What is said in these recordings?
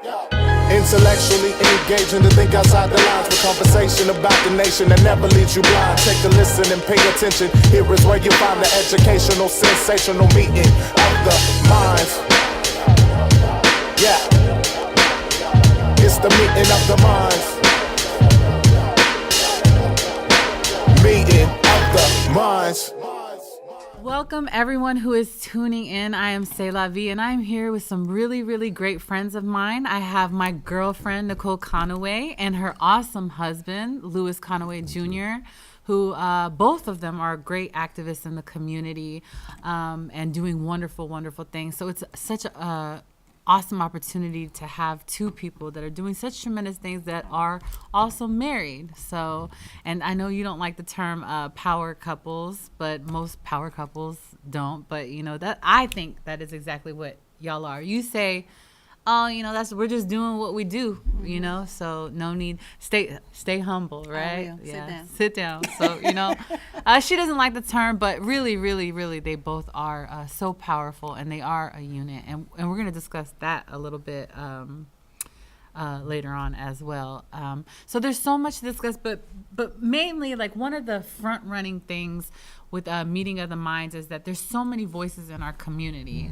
Intellectually engaging to think outside the lines with conversation about the nation that never leaves you blind. Take a listen and pay attention. Here is where you find the educational, sensational meeting of the minds. Yeah, it's the meeting of the minds. Meeting of the minds. Welcome everyone who is tuning in. I am C'est La Vie, and I'm here with some really, really great friends of mine. I have my girlfriend, Nicole Conway, and her awesome husband, Conway Jr., who both of them are great activists in the community and doing wonderful, wonderful things. So it's such a awesome opportunity to have two people that are doing such tremendous things that are also married. So, and I know you don't like the term power couples, but most power couples don't. But you know that I think that is exactly what y'all are. You say, oh, you know, we're just doing what we do, you know. So no need. Stay humble, right? Yeah. Sit down. So you know, she doesn't like the term, but really, really, really, they both are so powerful, and they are a unit, and we're gonna discuss that a little bit later on as well. So there's so much to discuss, but mainly, like, one of the front running things with Meeting of the Minds is that there's so many voices in our community.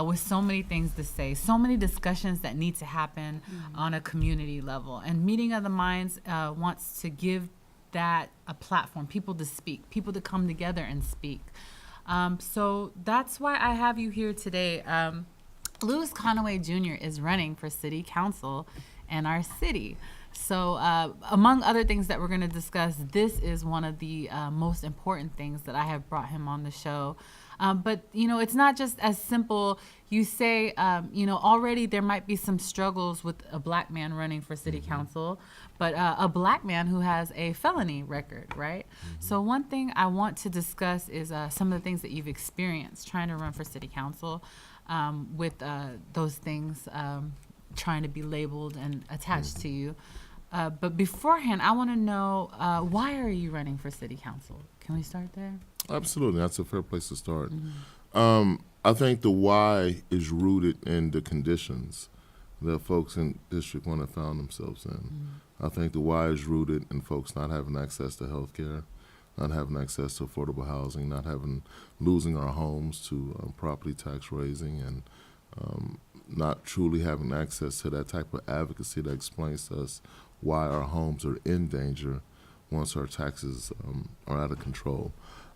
With so many things to say, so many discussions that need to happen on a community level. And Meeting of the Minds wants to give that a platform, people to speak, people to come together and speak. So that's why I have you here today. Conway Jr. is running for city council in our city. So among other things that we're going to discuss, this is one of the most important things that I have brought him on the show. But, you know, it's not just as simple. You say, you know, already there might be some struggles with a black man running for city council, but a black man who has a felony record, right? So one thing I want to discuss is some of the things that you've experienced trying to run for city council with those things trying to be labeled and attached to you. But beforehand, I want to know, why are you running for city council? Can we start there? Absolutely. That's a fair place to start. I think the why is rooted in the conditions that folks in District 1 have found themselves in. I think the why is rooted in folks not having access to health care, not having access to affordable housing, losing our homes to property tax raising, and not truly having access to that type of advocacy that explains to us why our homes are in danger once our taxes are out of control.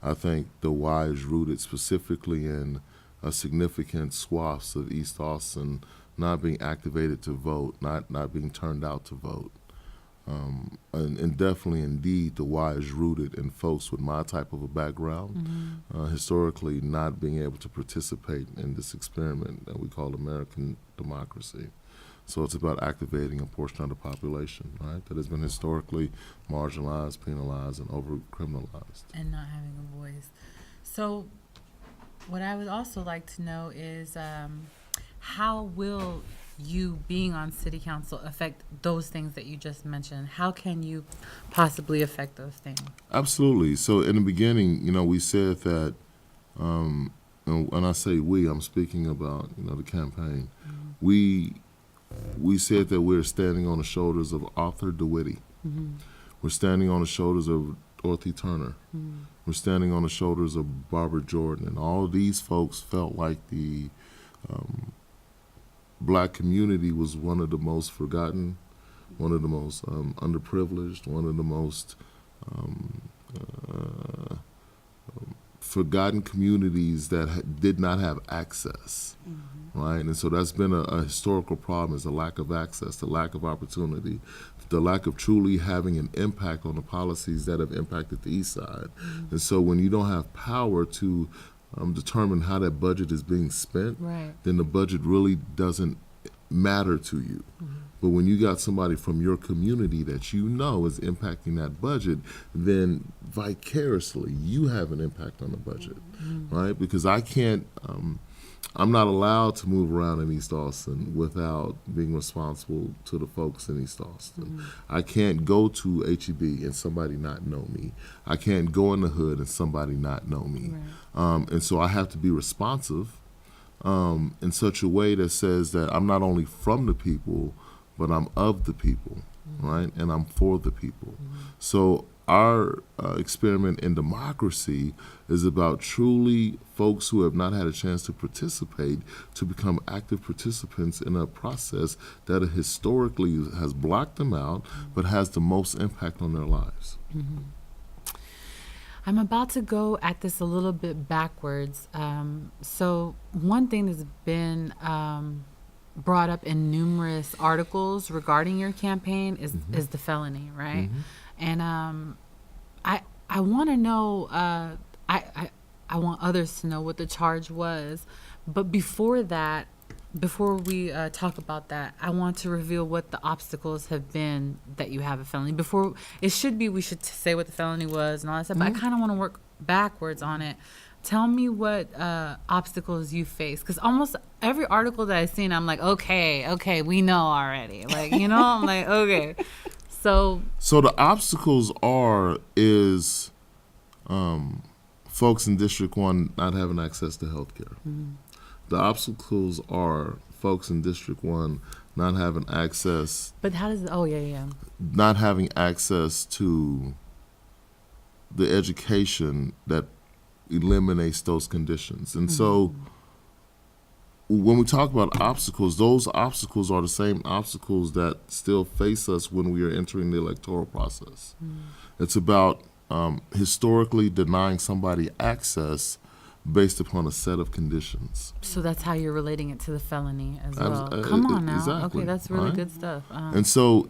I think the why is rooted specifically in a significant swaths of East Austin not being activated to vote, not being turned out to vote. And definitely, indeed, the why is rooted in folks with my type of a background, historically not being able to participate in this experiment that we call American democracy. So it's about activating a portion of the population, right, that has been historically marginalized, penalized, and over-criminalized. And not having a voice. So what I would also like to know is how will you being on city council affect those things that you just mentioned? How can you possibly affect those things? Absolutely. So in the beginning, you know, we said that, and when I say we, I'm speaking about, you know, the campaign. We said that we're standing on the shoulders of Arthur DeWitty. We're standing on the shoulders of Dorothy Turner. We're standing on the shoulders of Barbara Jordan. And all of these folks felt like the black community was one of the most forgotten, one of the most underprivileged, one of the most forgotten communities that did not have access, right? And so that's been a historical problem, is the lack of access, the lack of opportunity, the lack of truly having an impact on the policies that have impacted the East Side. And so when you don't have power to determine how that budget is being spent, then the budget really doesn't matter to you. But when you got somebody from your community that you know is impacting that budget, then vicariously you have an impact on the budget, right? Because I can't, I'm not allowed to move around in East Austin without being responsible to the folks in East Austin. I can't go to HEB and somebody not know me. I can't go in the hood and somebody not know me. And so I have to be responsive in such a way that says that I'm not only from the people, but I'm of the people, right? And I'm for the people. So our experiment in democracy is about truly folks who have not had a chance to participate to become active participants in a process that historically has blocked them out, but has the most impact on their lives. I'm about to go at this a little bit backwards. So one thing that's been brought up in numerous articles regarding your campaign is the felony, right? And I want to know. I want others to know what the charge was, but before that, before we talk about that, I want to reveal what the obstacles have been that you have a felony. Before we should say what the felony was and all that stuff. But I kind of want to work backwards on it. Tell me what obstacles you face, because almost every article that I've seen, I'm like, okay, we know already. Like, I'm like, okay. So the obstacles is folks in District 1 not having access to health care. The obstacles are folks in District 1 not having access. But how does not having access to the education that eliminates those conditions. And so when we talk about obstacles, those obstacles are the same obstacles that still face us when we are entering the electoral process. It's about historically denying somebody access based upon a set of conditions. So that's how you're relating it to the felony as well. Come on now. Exactly, okay, that's really right? good stuff. And so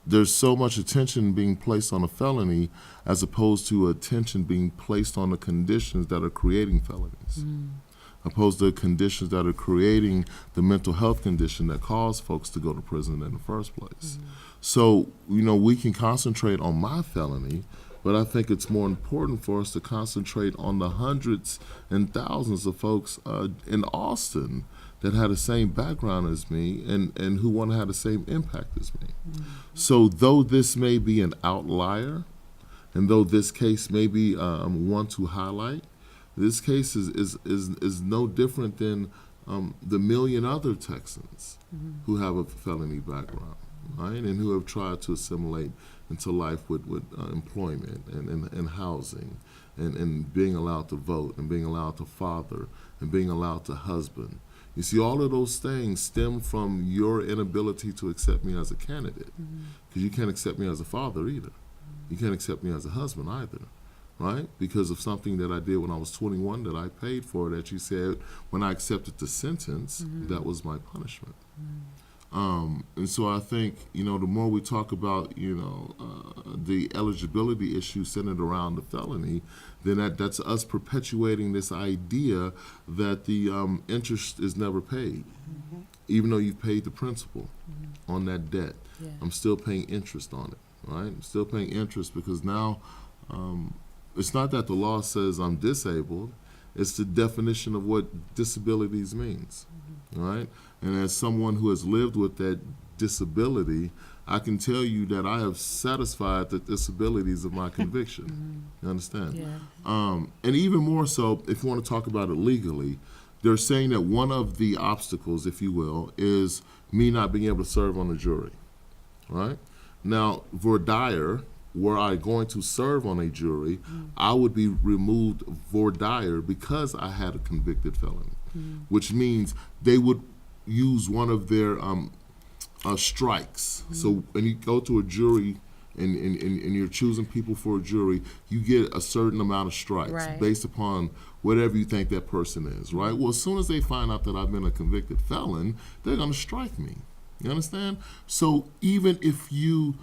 there's so much attention being placed on a felony as opposed to attention being placed on the conditions that are creating felonies. Opposed to conditions that are creating the mental health condition that cause folks to go to prison in the first place. So, we can concentrate on my felony, but I think it's more important for us to concentrate on the hundreds and thousands of folks in Austin that had the same background as me and who want to have the same impact as me. So though this may be an outlier, and though this case may be one to highlight, this case is no different than the million other Texans who have a felony background, right, and who have tried to assimilate into life with employment and housing and being allowed to vote and being allowed to father and being allowed to husband. You see, all of those things stem from your inability to accept me as a candidate, because you can't accept me as a father either. You can't accept me as a husband either, right? Because of something that I did when I was 21 that I paid for, that you said when I accepted the sentence, that was my punishment. And so I think, the more we talk about, the eligibility issue centered around the felony, then that's us perpetuating this idea that the interest is never paid. Even though you've paid the principal on that debt, I'm still paying interest on it, right? I'm still paying interest because now it's not that the law says I'm disabled, it's the definition of what disabilities means, right? And as someone who has lived with that disability, I can tell you that I have satisfied the disabilities of my conviction. You understand? Yeah. And even more so, if you want to talk about it legally, they're saying that one of the obstacles, if you will, is me not being able to serve on a jury, right? Now, voir dire, were I going to serve on a jury, I would be removed voir dire because I had a convicted felon, which means they would use one of their strikes. So when you go to a jury and you're choosing people for a jury, you get a certain amount of strikes based upon whatever you think that person is, right? Well, as soon as they find out that I've been a convicted felon, they're going to strike me. You understand? So even if you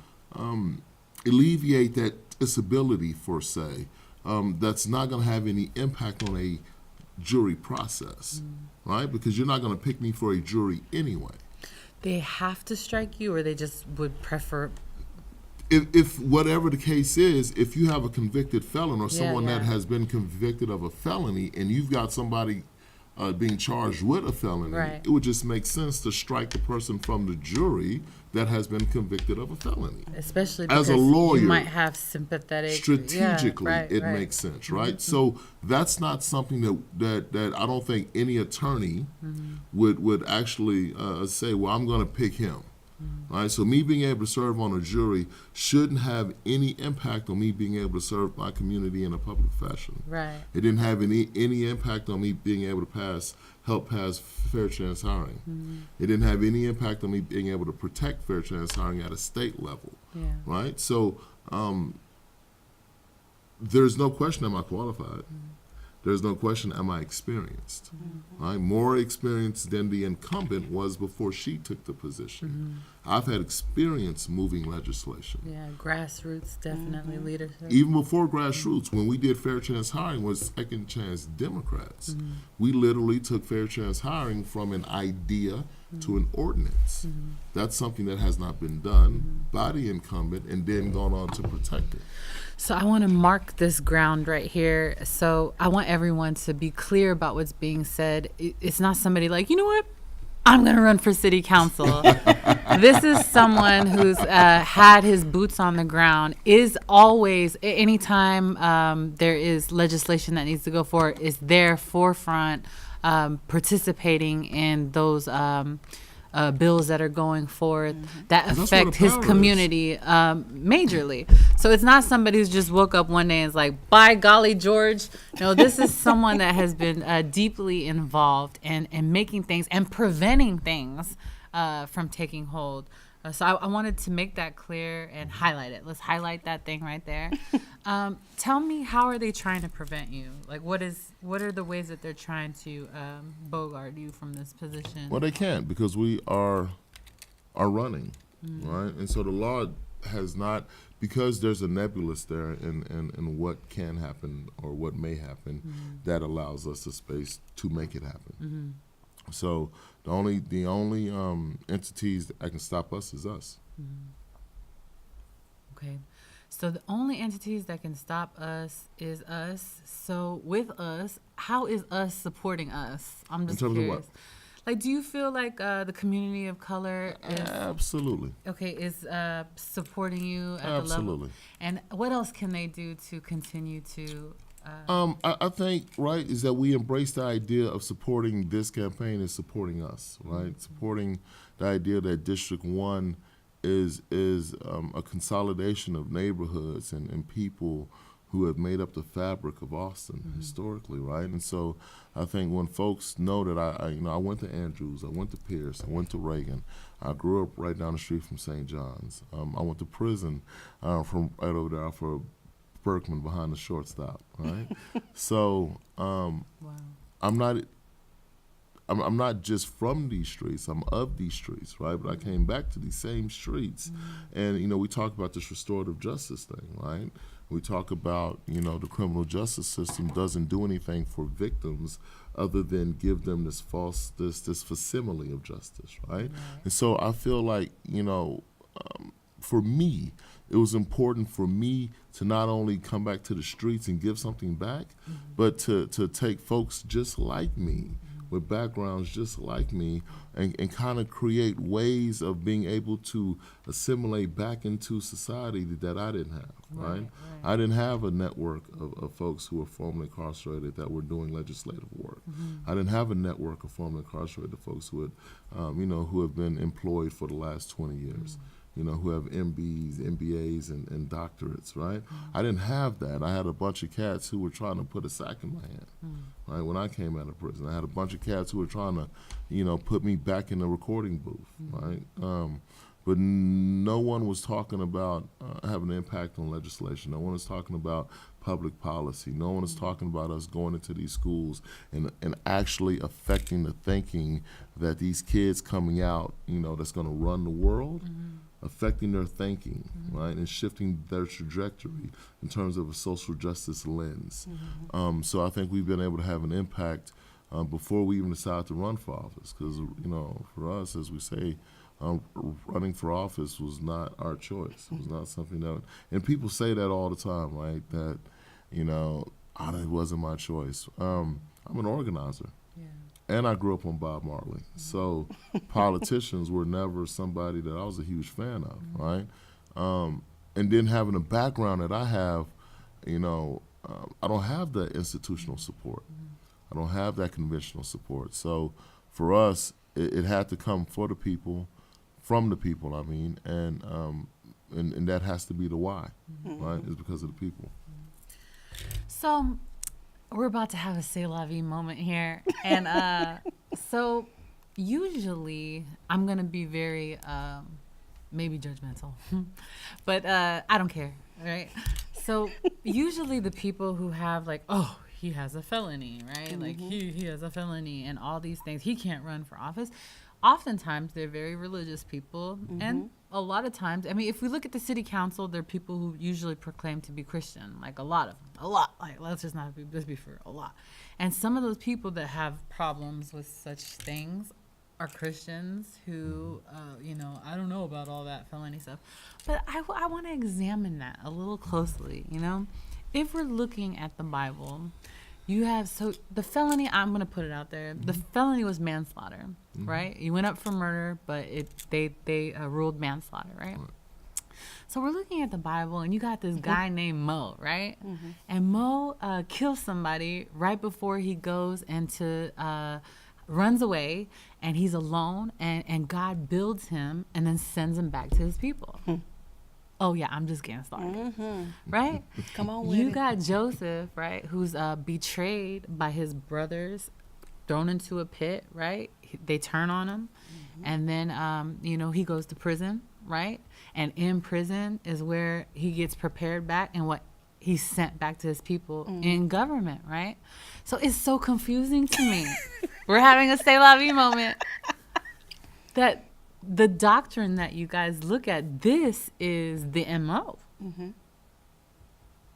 alleviate that disability, for say, that's not going to have any impact on a jury process, right? Because you're not going to pick me for a jury anyway. They have to strike you, or they just would prefer? If whatever the case is, if you have a convicted felon or someone that has been convicted of a felony, and you've got somebody being charged with a felony, Right. it would just make sense to strike the person from the jury that has been convicted of a felony. Especially As because a lawyer, you might have sympathetic. Strategically, yeah, right, it right. makes sense, right? So that's not something that I don't think any attorney would actually say, well, I'm going to pick him. Right, so me being able to serve on a jury shouldn't have any impact on me being able to serve my community in a public fashion. Right. It didn't have any impact on me being able to help pass fair chance hiring. It didn't have any impact on me being able to protect fair chance hiring at a state level. Yeah. Right, so there's no question am I qualified. There's no question am I experienced. Right? More experienced than the incumbent was before she took the position. I've had experience moving legislation. Yeah, grassroots definitely leadership. Even before grassroots, when we did fair chance hiring with second chance Democrats, we literally took fair chance hiring from an idea to an ordinance. That's something that has not been done by the incumbent and then gone on to protect it. So I want to mark this ground right here. So I want everyone to be clear about what's being said. It's not somebody like, you know what? I'm going to run for city council. This is someone who's had his boots on the ground, is always, anytime there is legislation that needs to go forward, is there forefront, participating in those bills that are going forth that That's affect where the his power is. community majorly. So it's not somebody who's just woke up one day and is like, by golly, George. No, this is someone that has been deeply involved in making things and preventing things from taking hold. So I wanted to make that clear and highlight it. Let's highlight that thing right there. Tell me, how are they trying to prevent you? Like, what are the ways that they're trying to bogart you from this position? Well, they can't because we are running, right? And so the law has not, because there's a nebulous there in what can happen or what may happen, that allows us the space to make it happen. So the only entities that can stop us is us. Okay. So the only entities that can stop us is us. So with us, how is us supporting us? I'm just In terms of curious. what? Like, do you feel like the community of color is Absolutely. supporting you at the Absolutely. level? And what else can they do to continue to? I think, right, is that we embrace the idea of supporting this campaign is supporting us, right? Supporting the idea that District 1 is a consolidation of neighborhoods and people who have made up the fabric of Austin historically, right? And so I think when folks know that I went to Andrews, I went to Pierce, I went to Reagan, I grew up right down the street from St. John's. I went to prison from right over there for Berkman behind the shortstop, right? So Wow. I'm not just from these streets. I'm of these streets, right? But I came back to these same streets, and we talk about this restorative justice thing, right? We talk about the criminal justice system doesn't do anything for victims other than give them this facsimile of justice, right? And so I feel like for me, it was important for me to not only come back to the streets and give something back, but to take folks just like me, with backgrounds just like me, and kind of create ways of being able to assimilate back into society that I didn't have, right? I didn't have a network of folks who were formerly incarcerated that were doing legislative work. I didn't have a network of formerly incarcerated folks who have been employed for the last 20 years. Who have MBs, MBAs, and doctorates, right? I didn't have that. I had a bunch of cats who were trying to put a sack in my hand, right? When I came out of prison, I had a bunch of cats who were trying to, put me back in the recording booth, right? But no one was talking about having an impact on legislation. No one was talking about public policy. No one is talking about us going into these schools and actually affecting the thinking that these kids coming out, that's going to run the world, affecting their thinking, right, and shifting their trajectory in terms of a social justice lens. So I think we've been able to have an impact before we even decided to run for office, because for us, as we say, running for office was not our choice. It was not something that, and people say that all the time, right? That it wasn't my choice. I'm an organizer. Yeah. and I grew up on Bob Marley. So politicians were never somebody that I was a huge fan of, right? And then having a background that I have, I don't have that institutional support. I don't have that conventional support. So for us, it had to come for the people, from the people, and that has to be the why, right? It's because of the people. So we're about to have a c'est la vie moment here. And so usually I'm going to be very maybe judgmental, but I don't care, right? So usually the people who have like, oh, he has a felony, right? Like he has a felony and all these things. He can't run for office. Oftentimes they're very religious people. And a lot of times, I mean, if we look at the city council, they're people who usually proclaim to be Christian, like a lot of them, like let's be for a lot. And some of those people that have problems with such things are Christians who, I don't know about all that felony stuff, but I want to examine that a little closely, If we're looking at the Bible, the felony, I'm going to put it out there. The felony was manslaughter, right? You went up for murder, but they ruled manslaughter, right? So we're looking at the Bible, and you got this guy named Mo, right? And Mo kills somebody right before he goes into, runs away, and he's alone, and God builds him and then sends him back to his people. Oh, yeah, I'm just getting started, right? Come on with You it. got Joseph, right, who's betrayed by his brothers, thrown into a pit, right? They turn on him, and then, he goes to prison, right? And in prison is where he gets prepared back and what he's sent back to his people in government, right? So it's so confusing to me. We're having a c'est la vie moment. That the doctrine that you guys look at, this is the MO.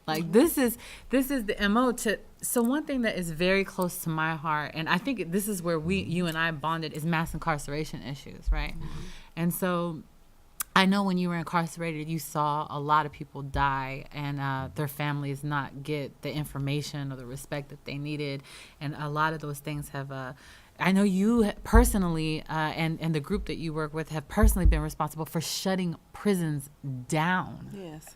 Like this is the MO so one thing that is very close to my heart, and I think this is where you and I bonded, is mass incarceration issues, right? And so I know when you were incarcerated, you saw a lot of people die and their families not get the information or the respect that they needed. And a lot of those things have, I know you personally and the group that you work with have personally been responsible for shutting prisons down. Yes.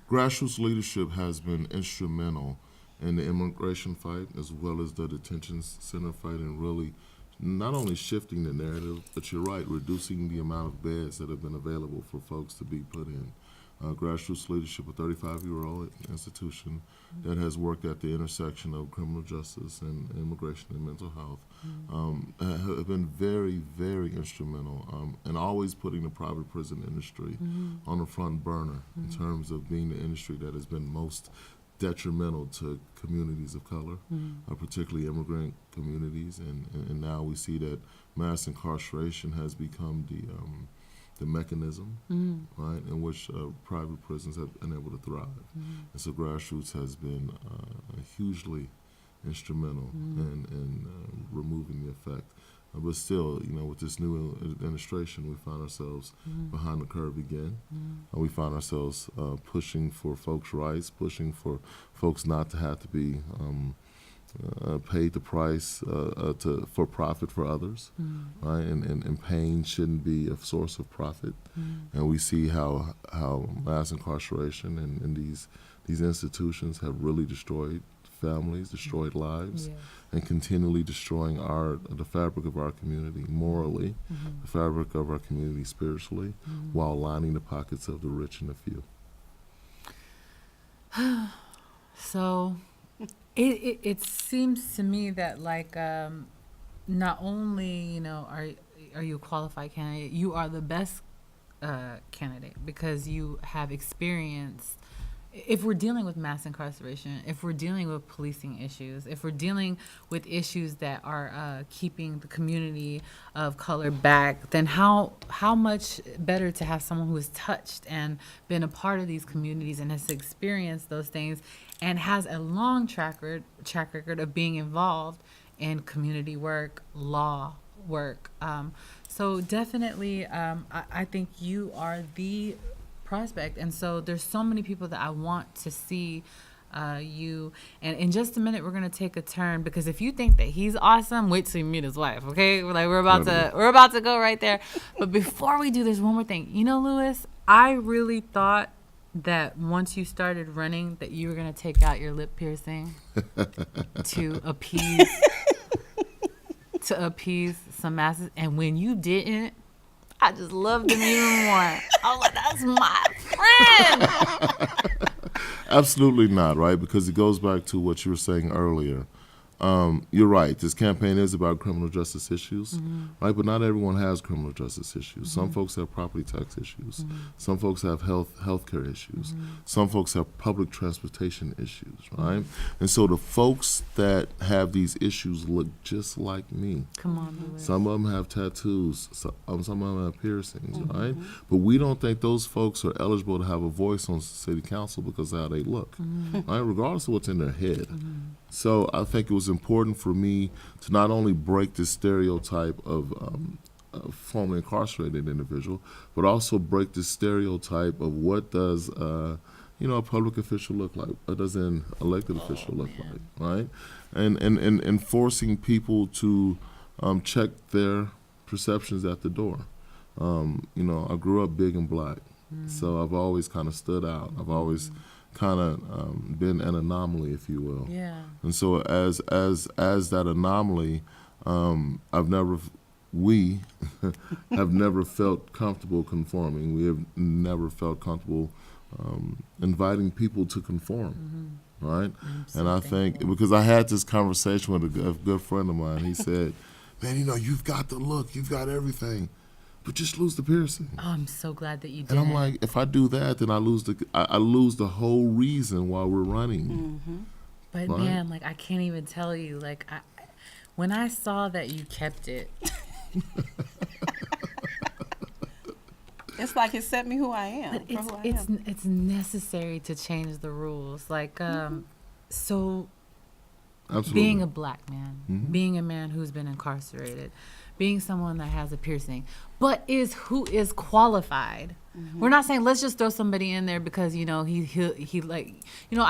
Grassroots leadership has been instrumental in the immigration fight as well as the detention center fight, and really not only shifting the narrative, but you're right, reducing the amount of beds that have been available for folks to be put in. Grassroots leadership, a 35-year-old institution that has worked at the intersection of criminal justice and immigration and mental health, have been very, very instrumental in always putting the private prison industry on the front burner in terms of being the industry that has been most detrimental to communities of color, particularly immigrant communities, and now we see that mass incarceration has become the mechanism, right, in which private prisons have been able to thrive. And so grassroots has been hugely instrumental in removing the effect. But still, with this new administration, we find ourselves behind the curve again. We find ourselves pushing for folks' rights, pushing for folks not to have to be paid the price for profit for others, right? And pain shouldn't be a source of profit. And we see how mass incarceration and these institutions have really destroyed families, destroyed lives, and continually destroying the fabric of our community morally, the fabric of our community spiritually, while lining the pockets of the rich and the few. So it seems to me that not only are you a qualified candidate, you are the best candidate because you have experience. If we're dealing with mass incarceration, if we're dealing with policing issues, if we're dealing with issues that are keeping the community of color back, then how much better to have someone who has touched and been a part of these communities and has experienced those things and has a long track record of being involved in community work, law work. So definitely, I think you are the prospect. And so there's so many people that I want to see you. And in just a minute, we're gonna take a turn, because if you think that he's awesome, wait till you meet his wife. Okay, we're about to go right there. But before we do, there's one more thing. You know, Lewis, I really thought that once you started running, that you were gonna take out your lip piercing to appease some masses, and when you didn't, I just loved him even more. I was like, that's my friend. Absolutely not, right? Because it goes back to what you were saying earlier. You're right. This campaign is about criminal justice issues, right? But not everyone has criminal justice issues. Some folks have property tax issues. Some folks have healthcare issues. Some folks have public transportation issues, right? And so the folks that have these issues look just like me. Come on, Lewis. Some of them have tattoos. Some of them have piercings, right? But we don't think those folks are eligible to have a voice on city council because of how they look, right? Regardless of what's in their head. So I think it was important for me to not only break this stereotype of a formerly incarcerated individual, but also break this stereotype of what does a public official look like? What does an elected official look like, right? And forcing people to check their perceptions at the door. I grew up big and black, so I've always kind of stood out. I've always kind of been an anomaly, if you will. Yeah. And so as that anomaly, we have never felt comfortable conforming. We have never felt comfortable inviting people to conform, right? And I think, because I had this conversation with a good friend of mine, he said, man, you've got the look, you've got everything, but just lose the piercing. Oh, I'm so glad that you did. And I'm like, if I do that, then I lose the whole reason why we're running. But right? man, I can't even tell you, when I saw that you kept it. It's like it set me who I am. But it's necessary to change the rules. So Absolutely. Being a black man, being a man who's been incarcerated, being someone that has a piercing, but who is qualified. We're not saying let's just throw somebody in there because he I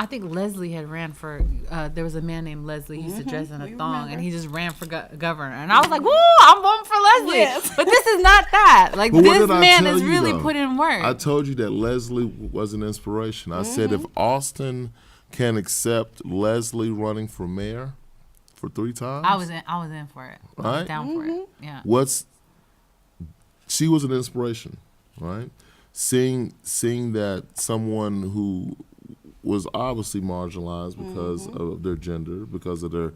think Leslie had ran for there was a man named Leslie, he used to dress in a thong, and he just ran for governor, and I was like, woo, I'm voting for Leslie. Yes. But this is not that. This man is really put in work. I told you that Leslie was an inspiration. I said if Austin can accept Leslie running for mayor for 3 times, I was in for it. Right? I was down for it. Yeah. She was an inspiration, right? Seeing that someone who was obviously marginalized because of their gender, because of their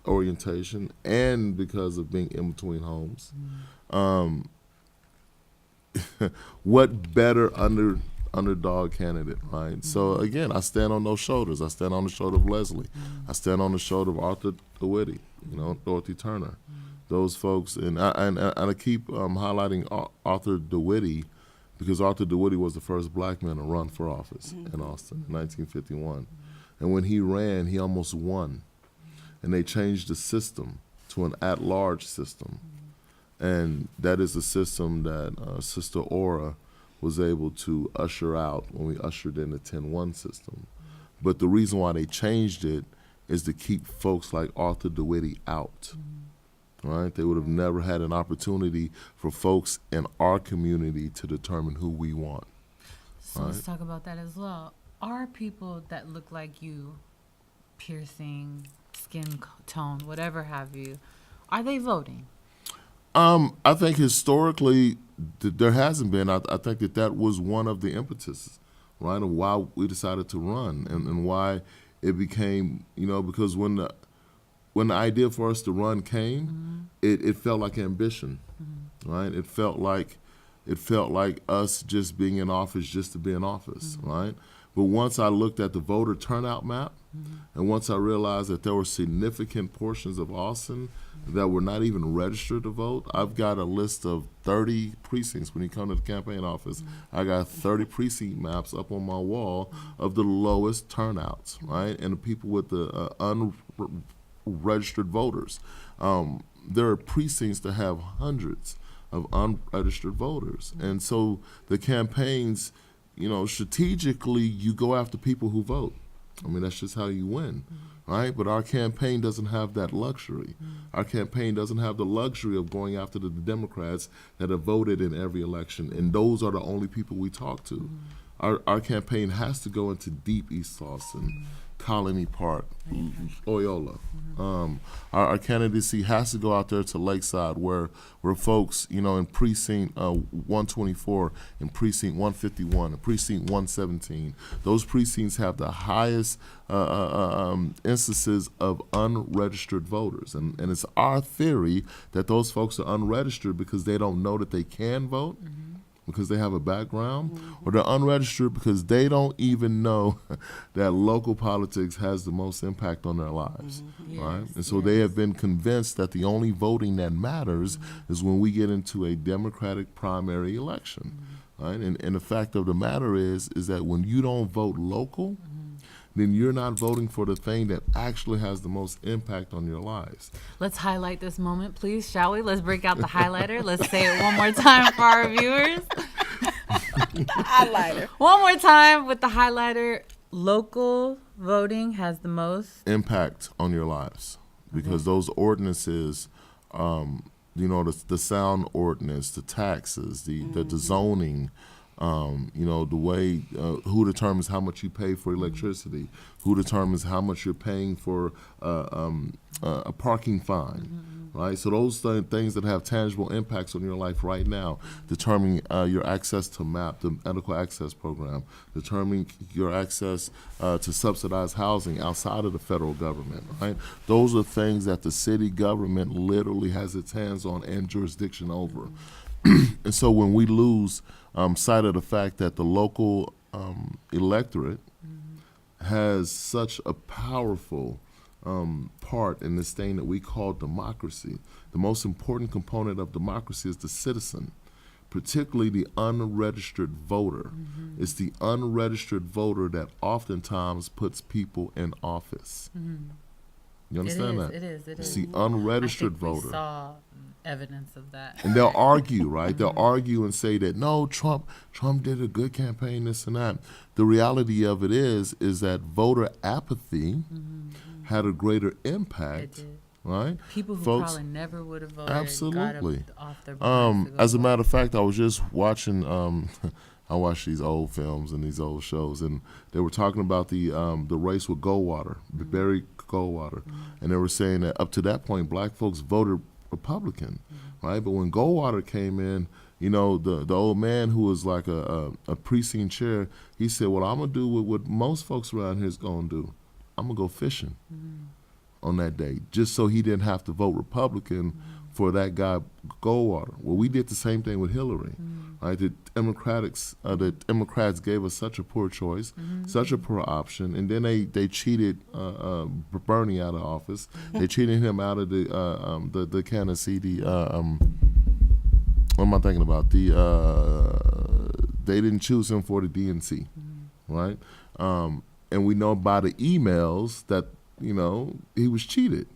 orientation, and because of being in between homes. What better underdog candidate, right? So again, I stand on those shoulders. I stand on the shoulder of Leslie. I stand on the shoulder of Arthur DeWitty, Dorothy Turner. Those folks, and I keep highlighting Arthur DeWitty because Arthur DeWitty was the first black man to run for office in Austin in 1951. And when he ran, he almost won. And they changed the system to an at-large system. And that is the system that Sister Aura was able to usher out when we ushered in the 10-1 system. But the reason why they changed it is to keep folks like Arthur DeWitty out. Right? They would have never had an opportunity for folks in our community to determine who we want. So let's talk about that as well. Are people that look like you, piercing, skin tone, whatever have you, are they voting? I think historically there hasn't been. I think that was one of the impetuses, right, of why we decided to run and why it became, because when the idea for us to run came, it felt like ambition, right? It felt like us just being in office just to be in office, right? But once I looked at the voter turnout map, and once I realized that there were significant portions of Austin that were not even registered to vote, I've got a list of 30 precincts. When you come to the campaign office, I got 30 precinct maps up on my wall of the lowest turnouts, right? And the people with the unregistered voters. There are precincts that have hundreds of unregistered voters. And so the campaigns strategically, you go after people who vote. I mean, that's just how you win, right? But our campaign doesn't have that luxury. Our campaign doesn't have the luxury of going after the Democrats that have voted in every election, and those are the only people we talk to. Our campaign has to go into deep East Austin, Colony Park, Loyola. Our candidacy has to go out there to Lakeside, where folks, in precinct 124, and precinct 151, and precinct 117, those precincts have the highest instances of unregistered voters, and it's our theory that those folks are unregistered because they don't know that they can vote. Because they have a background, or they're unregistered because they don't even know that local politics has the most impact on their lives, right? And so they have been convinced that the only voting that matters is when we get into a Democratic primary election, right? And the fact of the matter is that when you don't vote local, then you're not voting for the thing that actually has the most impact on your lives. Let's highlight this moment, please, shall we? Let's break out the highlighter. Let's say it one more time for our viewers. Highlighter. One more time with the highlighter. Local voting has the most impact on your lives, because those ordinances, the sound ordinance, the taxes, the zoning, the way who determines how much you pay for electricity, who determines how much you're paying for a parking fine, right? So those things that have tangible impacts on your life right now, determining your access to MAP, the medical access program, determining your access to subsidized housing outside of the federal government, right? Those are things that the city government literally has its hands on and jurisdiction over. And so when we lose sight of the fact that the local electorate has such a powerful part in this thing that we call democracy, the most important component of democracy is the citizen, particularly the unregistered voter. It's the unregistered voter that oftentimes puts people in office. You understand that? It is. It's the unregistered voter. We saw evidence of that. And they'll argue, right? They'll argue and say that, no, Trump did a good campaign, this and that. The reality of it is that voter apathy had a greater impact, right? People who Folks, probably never would have voted absolutely. got up off their butts to go as a vote. matter of fact, I was just watching, I watch these old films and these old shows, and they were talking about the race with Goldwater, Barry Goldwater, and they were saying that up to that point, black folks voted Republican, right? But when Goldwater came in, the old man who was like a precinct chair, he said, well, I'm going to do what most folks around here is going to do. I'm going to go fishing on that day, just so he didn't have to vote Republican for that guy Goldwater. Well, we did the same thing with Hillary, right? The Democrats gave us such a poor choice, such a poor option, and then they cheated Bernie out of office. They cheated him out of the candidacy. What am I thinking about? They didn't choose him for the DNC, right? And we know by the emails that he was cheated.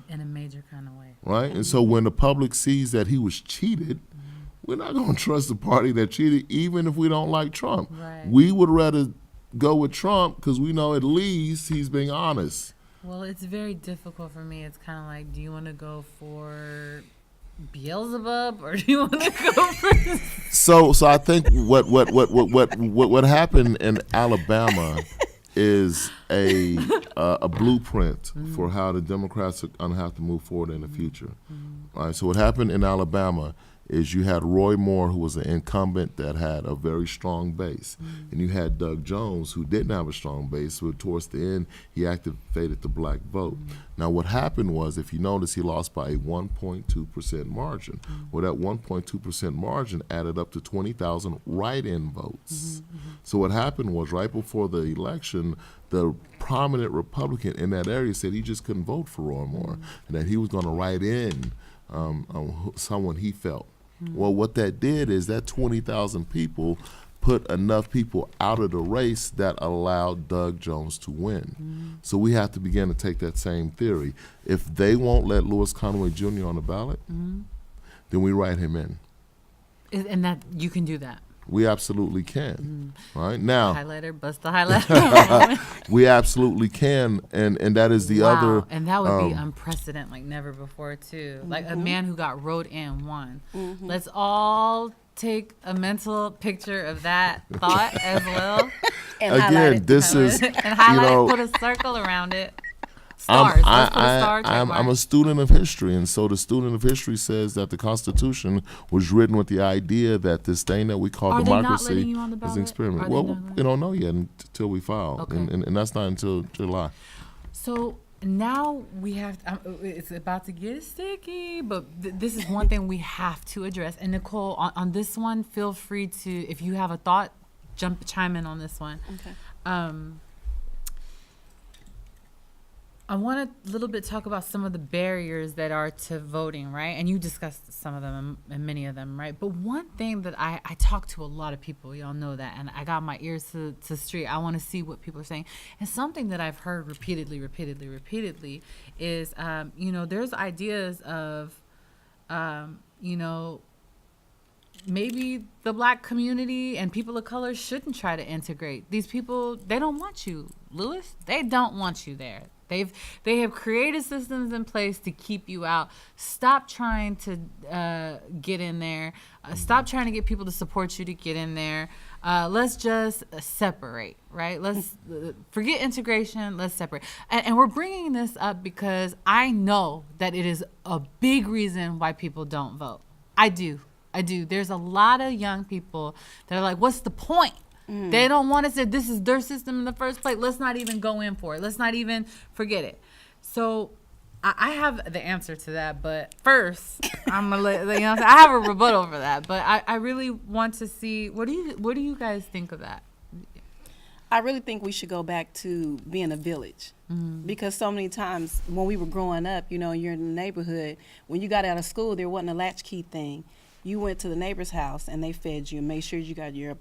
In a major kind of way. Right? And so when the public sees that he was cheated, we're not going to trust the party that cheated, even if we don't like Trump. Right. We would rather go with Trump because we know at least he's being honest. Well, it's very difficult for me. It's kind of like, do you want to go for Beelzebub or do you want to go for... So I think what happened in Alabama is a blueprint for how the Democrats are going to have to move forward in the future. All right, so what happened in Alabama is you had Roy Moore, who was an incumbent that had a very strong base, and you had Doug Jones, who didn't have a strong base, but towards the end, he activated the black vote. Now, what happened was, if you notice, he lost by a 1.2% margin. Well, that 1.2% margin added up to 20,000 write-in votes. So what happened was, right before the election, the prominent Republican in that area said he just couldn't vote for Roy Moore, and that he was going to write in someone he felt. Well, what that did is that 20,000 people put enough people out of the race that allowed Doug Jones to win. So we have to begin to take that same theory. If they won't let Conway Jr. on the ballot, then we write him in. And that you can do that. We absolutely can. Right now, Highlighter, bust the highlighter. we absolutely can, and that is the Wow, other. and that would be unprecedented, like never before, too. Like a man who got wrote in won. Let's all take a mental picture of that thought as well, And highlight Again, it. this is and highlight know, it, put a circle around it. Stars. Let's put a star check I'm mark. a student of history, and so the student of history says that the Constitution was written with the idea that this thing that we call Are they not democracy letting you on the is ballot? an experiment. Are they Well, not letting- we don't know yet until we file, Okay. and that's not until July. So now we have, it's about to get sticky, but this is one thing we have to address. And Nicole, on this one, feel free to, if you have a thought, chime in on this one. Okay. I want to a little bit talk about some of the barriers that are to voting, right? And you discussed some of them and many of them, right? But one thing that I talk to a lot of people, y'all know that, and I got my ears to the street. I want to see what people are saying. And something that I've heard repeatedly is, there's ideas of, maybe the black community and people of color shouldn't try to integrate. These people, they don't want you, Lewis. They don't want you there. They have created systems in place to keep you out. Stop trying to get in there. Stop trying to get people to support you to get in there. Let's just separate, right? Let's forget integration. Let's separate. And we're bringing this up because I know that it is a big reason why people don't vote. I do. There's a lot of young people that are like, what's the point? They don't want us to. This is their system in the first place. Let's not even go in for it. Let's not even forget it. So I have the answer to that. But first, I'm going to let, I have a rebuttal for that. But I really want to see, what do you guys think of that? I really think we should go back to being a village, because so many times when we were growing up, you're in the neighborhood, when you got out of school, there wasn't a latchkey thing. You went to the neighbor's house and they fed you, made sure you got your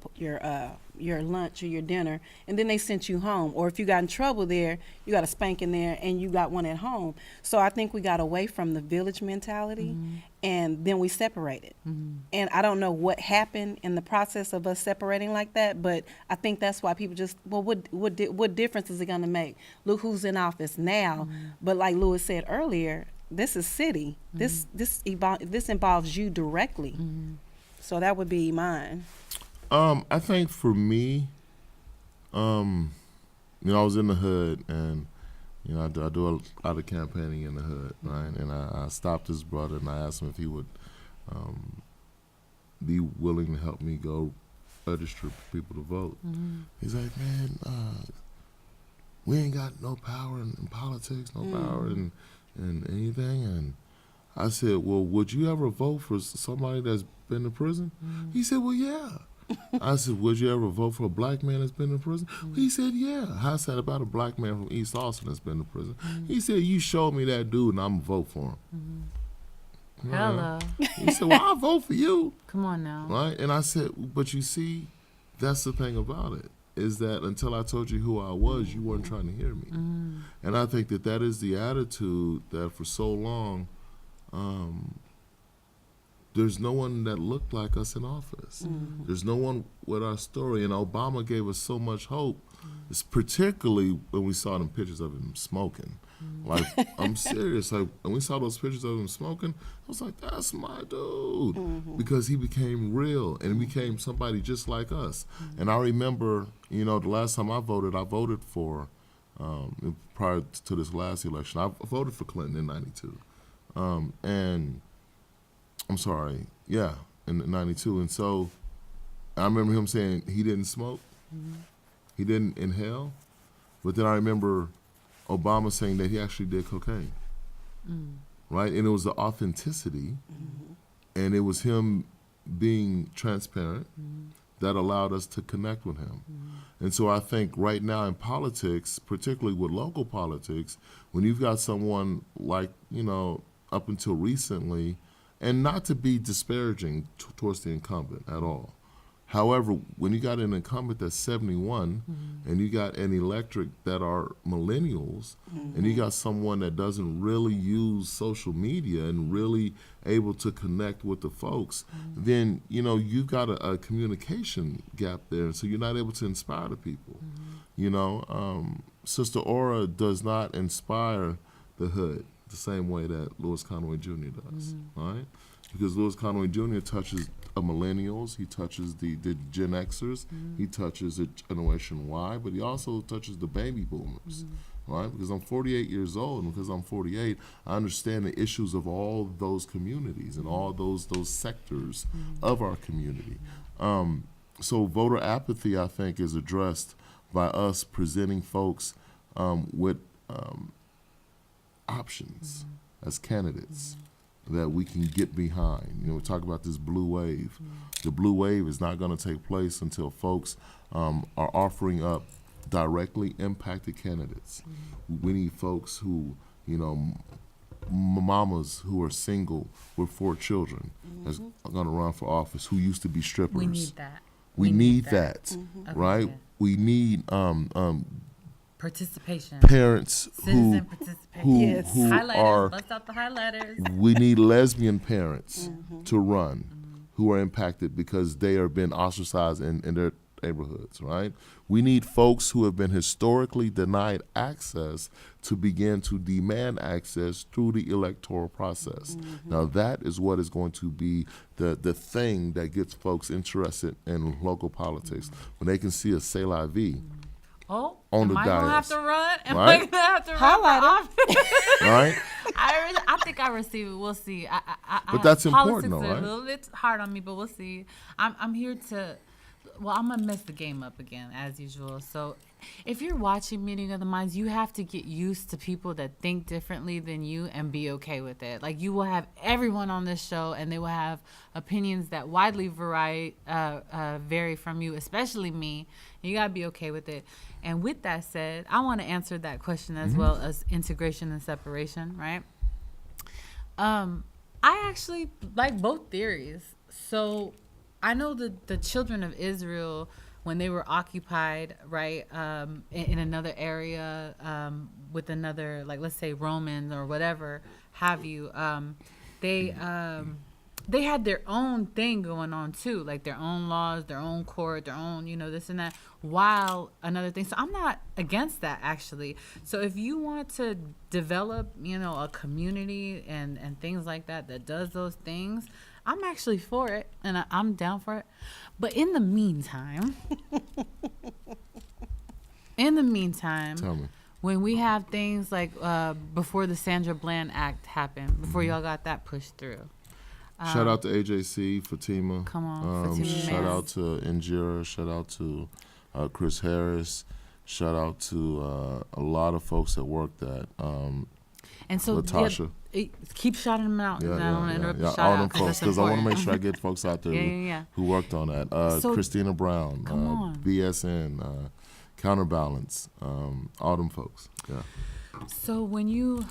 lunch or your dinner, and then they sent you home. Or if you got in trouble there, you got a spanking there and you got one at home. So I think we got away from the village mentality, and then we separated. And I don't know what happened in the process of us separating like that, but I think that's why people just, well, what difference is it going to make? Look who's in office now. But like Lewis said earlier, this is city. This involves you directly. So that would be mine. I think for me, I was in the hood, and I do a lot of campaigning in the hood, right? And I stopped his brother and I asked him if he would be willing to help me go register people to vote. He's like, man, we ain't got no power in politics, no power in anything. And I said, well, would you ever vote for somebody that's been to prison? He said, well, yeah. I said, would you ever vote for a black man that's been in prison? He said, yeah. I said, about a black man from East Austin that's been to prison. He said, you show me that dude and I'm going to vote for him. Hello. He said, well, I'll vote for you. Come on now. Right? And I said, but you see, that's the thing about it, is that until I told you who I was, you weren't trying to hear me. And I think that is the attitude that for so long, there's no one that looked like us in office. There's no one with our story. And Obama gave us so much hope, it's particularly when we saw them pictures of him smoking. Like, I'm serious. Like, when we saw those pictures of him smoking, I was like, that's my dude. Because he became real and became somebody just like us. And I remember, the last time I voted for, prior to this last election, I voted for Clinton in 92. And I'm sorry, yeah, in 92. And so I remember him saying he didn't smoke, he didn't inhale, but then I remember Obama saying that he actually did cocaine, right? And it was the authenticity, and it was him being transparent that allowed us to connect with him. And so I think right now in politics, particularly with local politics, when you've got someone like, up until recently, and not to be disparaging towards the incumbent at all. However, when you got an incumbent that's 71 and you got an electric that are millennials and you got someone that doesn't really use social media and really able to connect with the folks, then, you've got a communication gap there. So you're not able to inspire the people. Sister Aura does not inspire the hood the same way that Louis Conway Jr. does, right? Because Louis Conway Jr. touches millennials, he touches the Gen Xers, he touches the Generation Y, but he also touches the baby boomers, right? Because I'm 48 years old, and because I'm 48, I understand the issues of all those communities and all those sectors of our community. So voter apathy, I think, is addressed by us presenting folks with options as candidates that we can get behind. We talk about this blue wave. The blue wave is not going to take place until folks are offering up directly impacted candidates. We need folks who, mamas who are single with 4 children that's going to run for office, who used to be strippers. We need that. We need that, right? Okay. We need participation. Parents Citizen participation. who Highlighters. are. Bust out the highlighters. We need lesbian parents to run who are impacted because they are being ostracized in their neighborhoods, right? We need folks who have been historically denied access to begin to demand access through the electoral process. Now that is what is going to be the thing that gets folks interested in local politics. When they can see a c'est la vie Oh, on the am I gonna have dais, to run? Am right? I gonna have to run Highlight for office? right? I think I receive it. We'll see. But that's politics important, though, are right? a little bit hard on me, but we'll see. I'm here to. Well, I'm gonna mess the game up again as usual. So, if you're watching Meeting of the Minds, you have to get used to people that think differently than you and be okay with it. Like, you will have everyone on this show, and they will have opinions that widely vary from you, especially me. You gotta be okay with it. And with that said, I want to answer that question as well as integration and separation, right? I actually like both theories. So I know the children of Israel, when they were occupied, right, in another area with another, like, let's say Romans or whatever have you, they had their own thing going on too, like their own laws, their own court, their own, this and that, while another thing. So I'm not against that, actually. So if you want to develop, a community and things like that does those things, I'm actually for it, and I'm down for it. But in the meantime, Tell me. when we have things like before the Sandra Bland Act happened, before y'all got that pushed through. Shout out to AJC, Fatima. Come on, Fatima. Shout out to Injira. Shout out to Chris Harris. Shout out to a lot of folks that worked that. And so Latasha. Keep shouting them out. I don't want to interrupt the shout all out them folks, because I want to make sure I get folks out there Yeah. who worked on that. So, Christina Brown, come on. BSN, Counterbalance, all them folks. Yeah. So when you,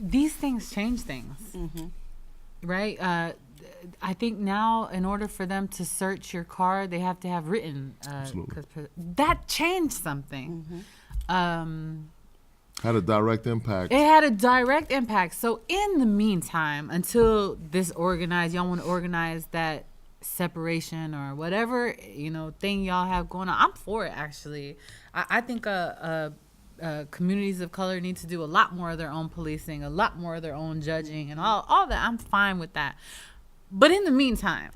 these things change things, right? I think now, in order for them to search your car, they have to have written. Absolutely. That changed something. Had a direct impact. It had a direct impact. So in the meantime, until y'all want to organize that separation or whatever, thing y'all have going on, I'm for it, actually. I think communities of color need to do a lot more of their own policing, a lot more of their own judging, and all that. I'm fine with that. But in the meantime,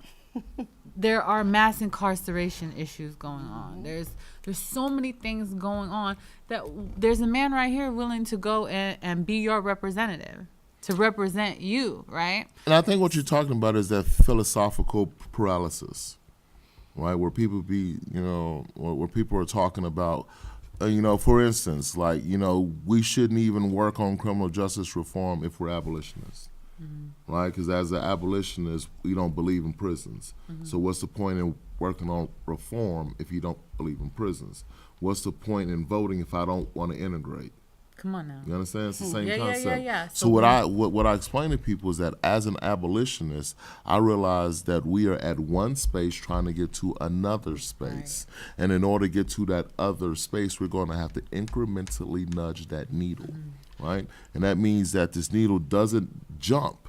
there are mass incarceration issues going on. There's so many things going on that there's a man right here willing to go and be your representative, to represent you, right? And I think what you're talking about is that philosophical paralysis, right? Where people where people are talking about, for instance, like, we shouldn't even work on criminal justice reform if we're abolitionists. Right, because as an abolitionist, we don't believe in prisons. So what's the point in working on reform if you don't believe in prisons? What's the point in voting if I don't want to integrate? Come on now. You understand? It's the same Yeah, concept. yeah. So what I explain to people is that as an abolitionist, I realize that we are at one space trying to get to another space. Right. And in order to get to that other space, we're going to have to incrementally nudge that needle, right? And that means that this needle doesn't jump.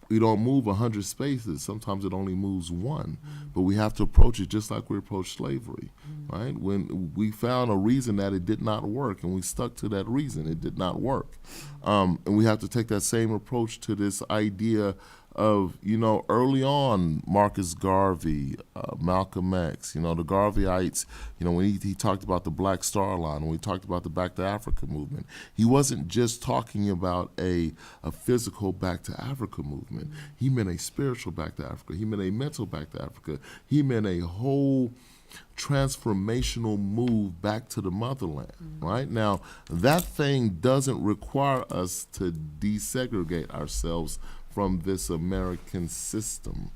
We don't move 100 spaces. Sometimes it only moves one. But we have to approach it just like we approached slavery, right? When we found a reason that it did not work, and we stuck to that reason, it did not work. And we have to take that same approach to this idea of, early on, Marcus Garvey, Malcolm X, the Garveyites, when he talked about the Black Star Line, when he talked about the Back to Africa movement, he wasn't just talking about a physical Back to Africa movement. He meant a spiritual Back to Africa. He meant a mental Back to Africa. He meant a whole transformational move back to the motherland, right? Now, that thing doesn't require us to desegregate ourselves from this American system,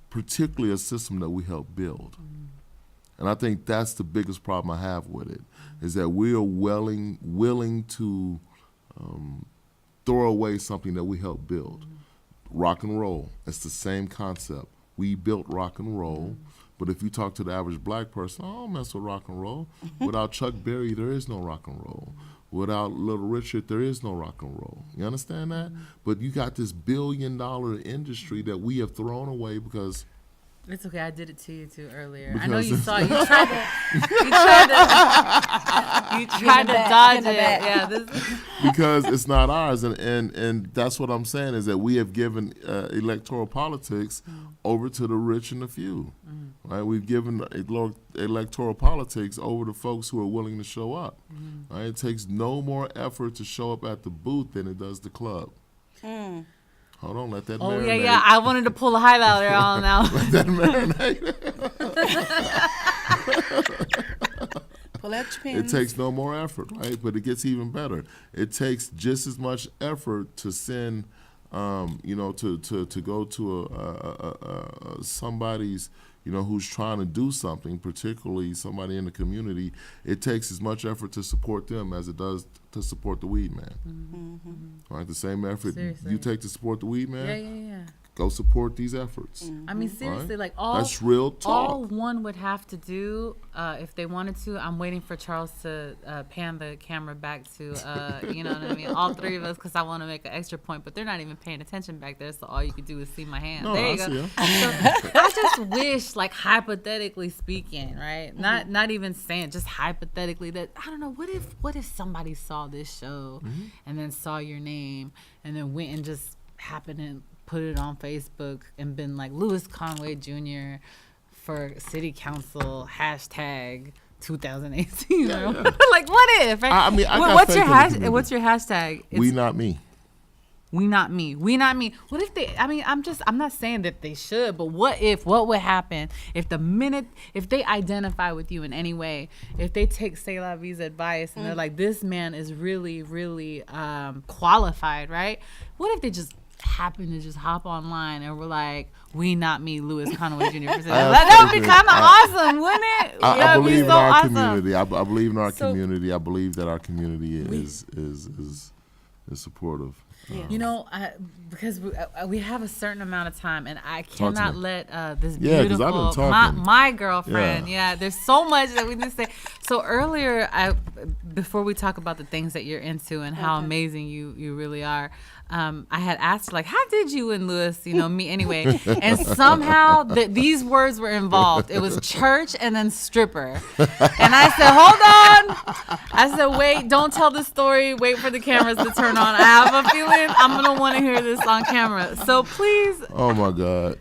particularly a system that we helped build. And I think that's the biggest problem I have with it, is that we are willing to throw away something that we helped build. Rock and roll, it's the same concept. We built rock and roll, but if you talk to the average black person, I don't mess with rock and roll. Without Chuck Berry, there is no rock and roll. Without Little Richard, there is no rock and roll. You understand that? But you got this billion-dollar industry that we have thrown away because... It's okay. I did it to you too earlier. Because I know you saw it. You tried to dodge it. Yeah, because it's not ours, and that's what I'm saying, is that we have given electoral politics over to the rich and the few. Right? We've given electoral politics over to folks who are willing to show up. Right? It takes no more effort to show up at the booth than it does the club. Hold on, let that marinate. Oh, yeah. I wanted to pull a highlighter on now. Let that marinate. Pull out your pins. It takes no more effort, right? But it gets even better. It takes just as much effort to send, to go to somebody's, who's trying to do something, particularly somebody in the community. It takes as much effort to support them as it does to support the weed man. Right? The same effort you take to support the weed man. Yeah. Go support these efforts. I mean, seriously, right? that's real talk. All one would have to do, if they wanted to. I'm waiting for Charles to pan the camera back to, you know what I mean, all three of us, because I want to make an extra point. But they're not even paying attention back there, so all you can do is see my hand. No, there you go. So I just wish, hypothetically speaking, right? Not even saying, just hypothetically, that I don't know. What if somebody saw this show and then saw your name and then went and just happened to put it on Facebook and been like, Louis Conway Jr. for city council, hashtag 2018. Yeah. What if? Right? I mean, what's your hashtag? It's We Not Me. We Not Me. We Not Me. What if they, I'm not saying that they should, but what would happen if if they identify with you in any way, if they take C'est La Vie's advice and they're like, this man is really, really qualified, right? What if they just happen to just hop online and we're like, We Not Me, Louis Conway Jr. That would be kind of awesome, wouldn't it? I believe in our community. I believe in our community. I believe that our community is supportive. Yeah. Because we have a certain amount of time, and I cannot let this 'cause I've been beautiful talking. my girlfriend. Yeah, there's so much that we need to say. So earlier, before we talk about the things that you're into and how amazing you really are, I had asked how did you and Louis, meet anyway? And somehow these words were involved. It was church and then stripper. And I said, hold on. I said, wait, don't tell the story. Wait for the cameras to turn on. I have a feeling I'm going to want to hear this on camera. So please. Oh, my God.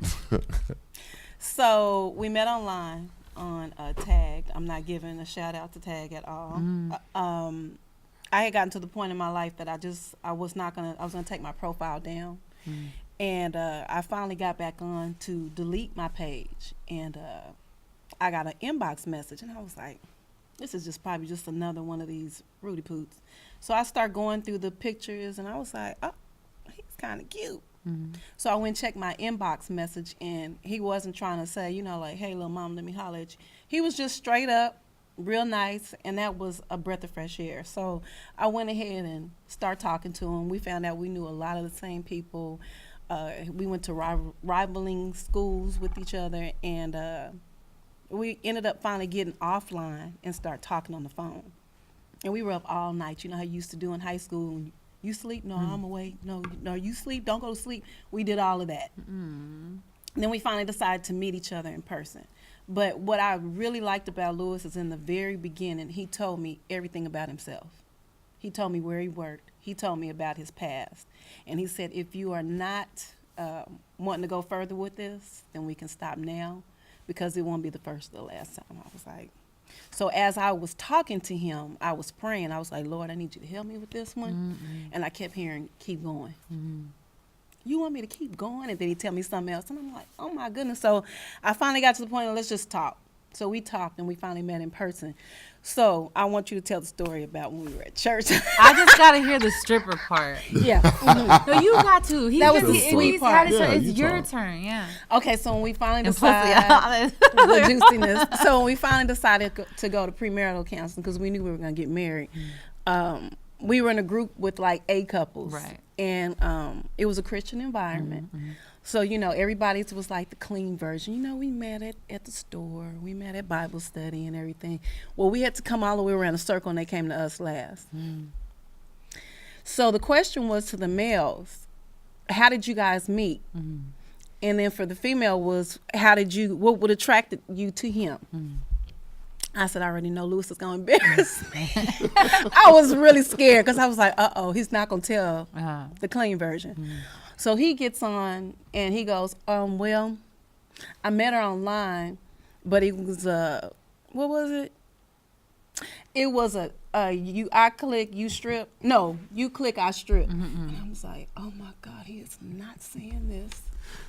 So we met online on Tag. I'm not giving a shout out to Tag at all. I had gotten to the point in my life that I was gonna take my profile down, and I finally got back on to delete my page, and I got an inbox message, and I was like, this is probably just another one of these Rudy Poots. So I start going through the pictures, and I was like, oh, he's kind of cute. So I went and checked my inbox message, and he wasn't trying to say, hey, little mom, let me holler at you. He was just straight up, real nice, and that was a breath of fresh air. So I went ahead and started talking to him. We found out we knew a lot of the same people. We went to rivaling schools with each other, and we ended up finally getting offline and start talking on the phone. And we were up all night. You know how you used to do in high school. You sleep? No, I'm awake. No, you sleep? Don't go to sleep. We did all of that. And then we finally decided to meet each other in person. But what I really liked about Lewis is in the very beginning, he told me everything about himself. He told me where he worked. He told me about his past. And he said, if you are not wanting to go further with this, then we can stop now, because it won't be the first or the last time. I was like, so as I was talking to him, I was praying. I was like, Lord, I need you to help me with this one. And I kept hearing, keep going. You want me to keep going? And then he tell me something else. And I'm like, oh, my goodness. So I finally got to the point of let's just talk. So we talked, and we finally met in person. So I want you to tell the story about when we were at church. I just got to hear the stripper part. Yeah. No, you got to. That was the sweet part. It's you your talk. turn, yeah. Okay, so when we finally And plus, decided the juiciness. So when we finally decided to go to premarital counseling, because we knew we were going to get married, we were in a group with like 8 couples. Right. And it was a Christian environment. So, you know, everybody was like the clean version. You know, we met at the store. We met at Bible study and everything. Well, we had to come all the way around the circle, and they came to us last. So the question was to the males, how did you guys meet? And then for the female was, what would attract you to him? I said, I already know Lewis is going to embarrass me. I was really scared, because I was like, uh-oh, he's not going to tell the clean version. So he gets on, and he goes, well, I met her online, but it was what was it? It was I click, you strip. No, you click, I strip. And I was like, oh, my God, he is not saying this.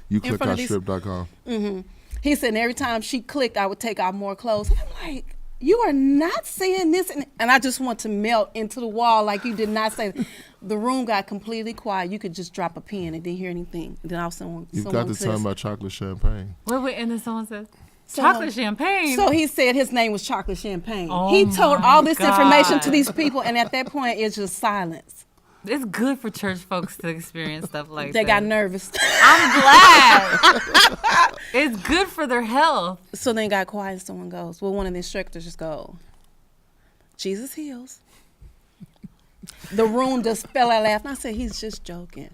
You click on strip.com. He said, and every time she clicked, I would take out more clothes. And I'm like, you are not saying this. And I just want to melt into the wall like you did not say. The room got completely quiet. You could just drop a pin and didn't hear anything. And then all of a sudden, You've someone got to says, tell me about chocolate champagne. Wait, and then someone says, chocolate champagne. So he said his name was Chocolate Champagne. Oh He told my all this information to God. these people, and at that point, it's just silence. It's good for church folks to experience stuff like They that. got nervous. I'm glad. It's good for their health. So then it got quiet, and someone goes, well, one of the instructors just go, Jesus heals. The room just fell out laughing. I said, he's just joking.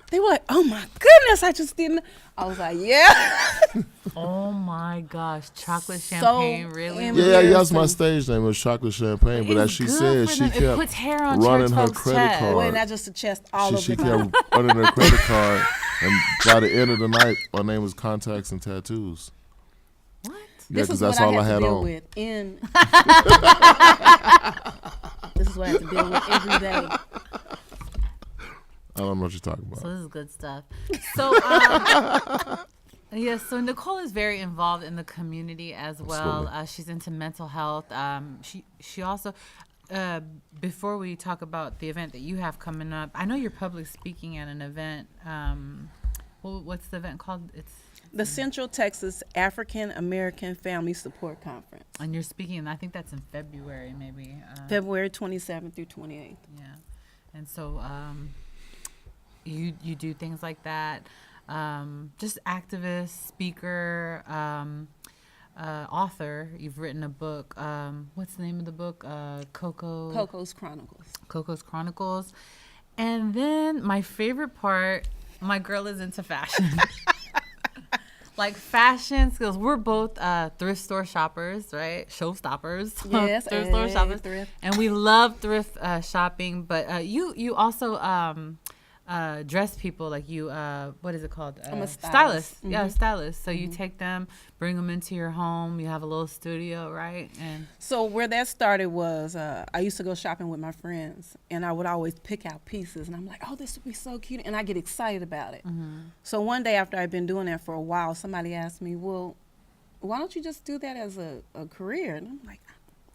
They were like, oh, my goodness, I just didn't. I was like, yeah. Oh, my gosh. Chocolate champagne, really? embarrassing. Yeah, that's my stage name. It was chocolate champagne. But It's as she good said, for she them. It kept puts hair on running church her folks' credit chest. card. Well, not just the chest, all She over the body. kept running her credit card, and by the end of the night, my name was contacts and tattoos. What? Yeah, This because is that's what all I I had had to deal on. with This is what I have to deal with every day. I don't know what you're talking about. So this is good stuff. So, so Nicole is very involved in the community as well. Absolutely. She's into mental health. She also, before we talk about the event that you have coming up, I know you're public speaking at an event. What's the event called? It's The Central Texas African American Family Support Conference, and you're speaking. I think that's in February, maybe. February 27th through 28th. Yeah, and so you do things like that. Just activist, speaker, author. You've written a book. What's the name of the book? Coco's Chronicles. Coco's Chronicles. And then my favorite part, my girl is into fashion. Like fashion skills. We're both thrift store shoppers, right? Showstoppers. Yes, thrift store shoppers. thrift. And we love thrift shopping. But you also dress people, like you, what is it called? I'm a stylist. stylist. Yeah, a stylist. So you take them, bring them into your home. You have a little studio, right? And So where that started was I used to go shopping with my friends, and I would always pick out pieces, and I'm like, oh, this would be so cute, and I get excited about it. So one day after I'd been doing that for a while, somebody asked me, well, why don't you just do that as a career? And I'm like,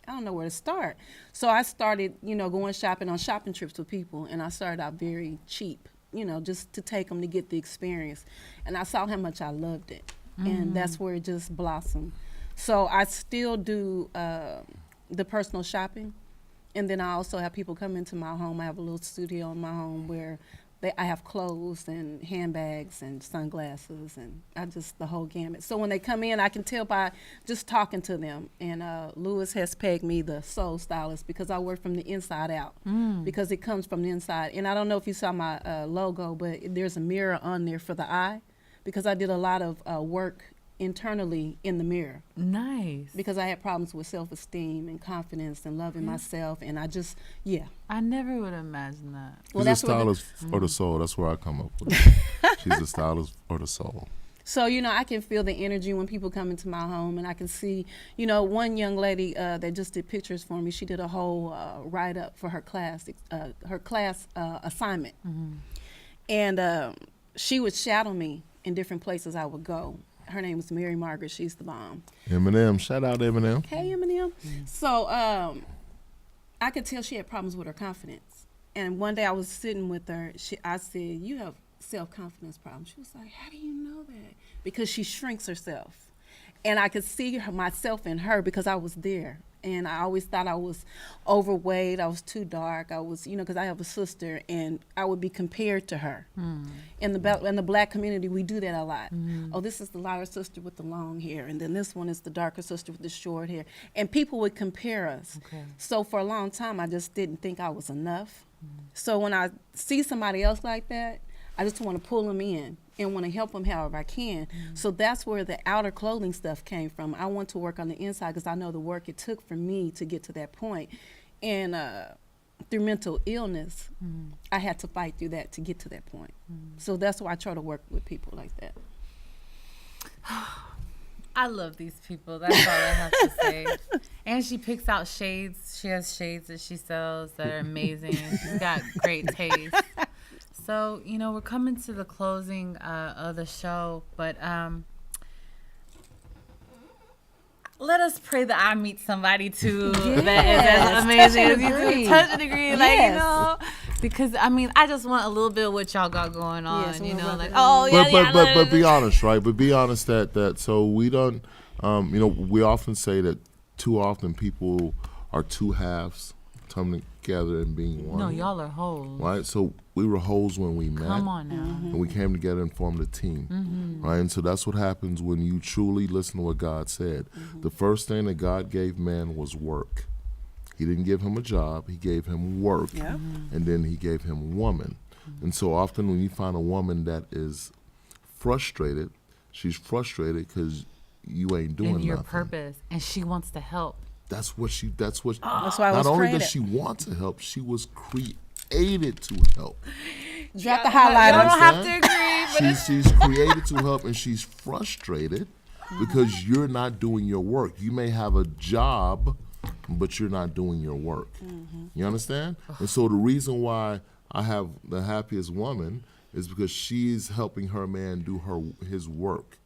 I don't know where to start. So I started, going shopping on shopping trips with people, and I started out very cheap, just to take them to get the experience. And I saw how much I loved it, and that's where it just blossomed. So I still do the personal shopping. And then I also have people come into my home. I have a little studio in my home where I have clothes and handbags and sunglasses and the whole gamut. So when they come in, I can tell by just talking to them. And Lewis has pegged me the soul stylist because I work from the inside out, because it comes from the inside. And I don't know if you saw my logo, but there's a mirror on there for the eye, because I did a lot of work internally in the mirror. Nice. Because I had problems with self-esteem and confidence and loving myself, and I never would imagine that. Well, She's that's a what stylist for the soul. That's where I come up with it. She's a stylist for the soul. So, I can feel the energy when people come into my home, and I can see, one young lady that just did pictures for me, she did a whole write-up for her class assignment. And she would shadow me in different places I would go. Her name is Mary Margaret. She's the bomb. Eminem. Shout out Eminem. Hey, Eminem. So I could tell she had problems with her confidence. And one day I was sitting with her. I said, you have self-confidence problems. She was like, how do you know that? Because she shrinks herself. And I could see myself in her because I was there. And I always thought I was overweight. I was too dark. I was, because I have a sister, and I would be compared to her. In the black community, we do that a lot. Oh, this is the lighter sister with the long hair, and then this one is the darker sister with the short hair. And people would compare us. Okay. So for a long time, I just didn't think I was enough. So when I see somebody else like that, I just want to pull them in and want to help them however I can. So that's where the outer clothing stuff came from. I want to work on the inside because I know the work it took for me to get to that point. And through mental illness, I had to fight through that to get to that point. So that's why I try to work with people like that. I love these people. That's all I have to say. And she picks out shades. She has shades that she sells that are amazing. She's got great taste. So, we're coming to the closing of the show, but let us pray that I meet somebody too that is as amazing as you do. Touch a degree, because I just want a little bit of what y'all got going on, But be honest, right? But be honest that so we don't, we often say that too often people are two halves coming together and being one. No, y'all are whole. Right? So we were wholes when we met. Come on now. And we came together and formed a team. Right? And so that's what happens when you truly listen to what God said. The first thing that God gave man was work. He didn't give him a job. He gave him work. Yeah. And then he gave him woman. And so often when you find a woman that is frustrated, she's frustrated because you ain't doing your nothing. Purpose, and she wants to help. That's why I was not only created. does she want to help, she was created to help. Drop the highlighter. You don't have to agree, but she's created to help, and she's frustrated because you're not doing your work. You may have a job, but you're not doing your work. You understand? And so the reason why I have the happiest woman is because she's helping her man do his work.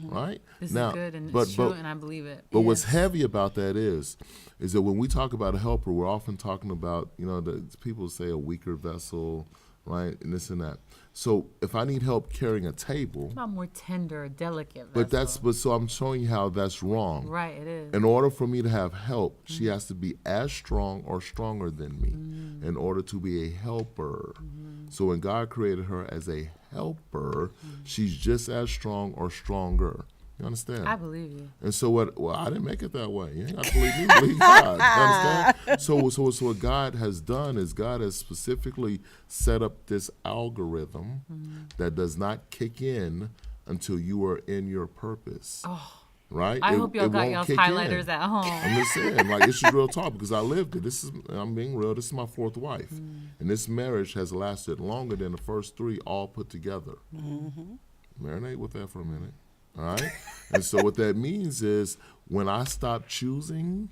Right? This is good, and it's true, and I believe it. But what's heavy about that is that when we talk about a helper, we're often talking about, people say a weaker vessel, right, and this and that. So if I need help carrying a table, it's about more tender, delicate vessel. But so I'm showing you how that's wrong. Right, it is. In order for me to have help, she has to be as strong or stronger than me in order to be a helper. So when God created her as a helper, she's just as strong or stronger. You understand? I believe you. And so I didn't make it that way. You ain't got to believe me, believe God. You understand? So what God has done is God has specifically set up this algorithm that does not kick in until you are in your purpose. Oh. Right? I hope y'all got y'all's highlighters at home. I'm just saying, this is real talk because I lived it. I'm being real. This is my fourth wife. And this marriage has lasted longer than the first three all put together. Marinate with that for a minute. All right? And so what that means is when I stop choosing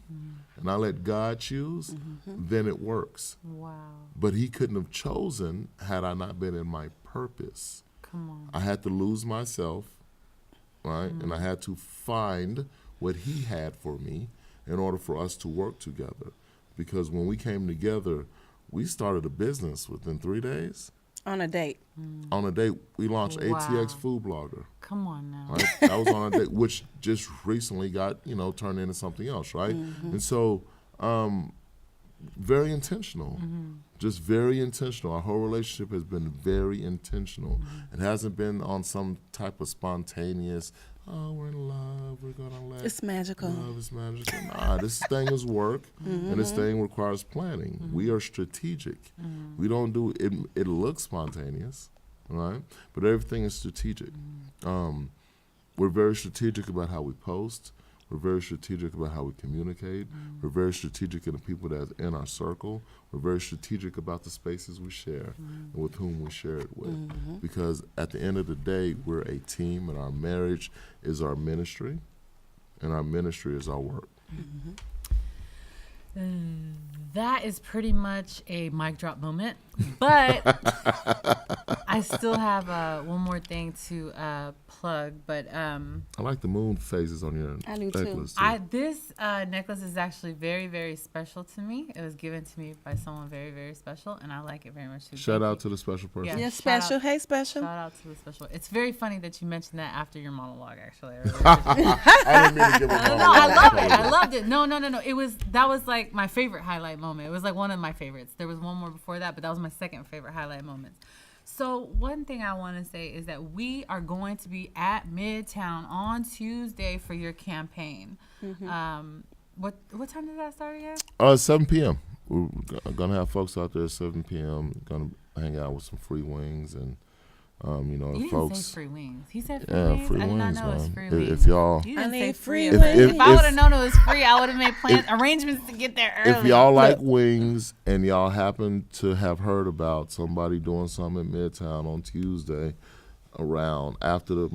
and I let God choose, then it works. Wow. But he couldn't have chosen had I not been in my purpose. Come on. I had to lose myself, right? And I had to find what he had for me in order for us to work together. Because when we came together, we started a business within 3 days. On a date. On a date, we launched ATX Food Blogger. Come on now. Right? That was on a date, which just recently got, turned into something else, right? And so Very intentional. Just very intentional. Our whole relationship has been very intentional. It hasn't been on some type of spontaneous, oh, we're in love, we're gonna let It's magical. love is magical. Nah, this thing is work, and this thing requires planning. We are strategic. We don't do it. It looks spontaneous, right? But everything is strategic. We're very strategic about how we post. We're very strategic about how we communicate. We're very strategic in the people that's in our circle. We're very strategic about the spaces we share and with whom we share it with. Because at the end of the day, we're a team, and our marriage is our ministry, and our ministry is our work. That is pretty much a mic drop moment, but I still have one more thing to plug. But I like the moon phases on your I do too. necklace. this necklace is actually very, very special to me. It was given to me by someone very, very special, and I like it very much too. Shout Thank out you. to the special person. Yeah. Yeah, shout special. out- Hey, special. Shout out to the special. It's very funny that you mentioned that after your monologue. Actually, I I didn't mean to give a no, I love it. I loved it. No. That was like my favorite highlight moment. It was like one of my favorites. There was one more before that, but that was my second favorite highlight moment. So one thing I want to say is that we are going to be at Midtown on Tuesday for your campaign. What time does that start again? 7 p.m. We're gonna have folks out there at 7 p.m. Gonna hang out with some free wings, and You didn't folks. say free wings. He said free Yeah, wings. free I did not wings, know it was man. free If wings. y'all- You didn't I say need free free wings. wings. If I would have known it was free, I would have made arrangements to get there early. If y'all like wings and y'all happen to have heard about somebody doing something in Midtown on Tuesday around after the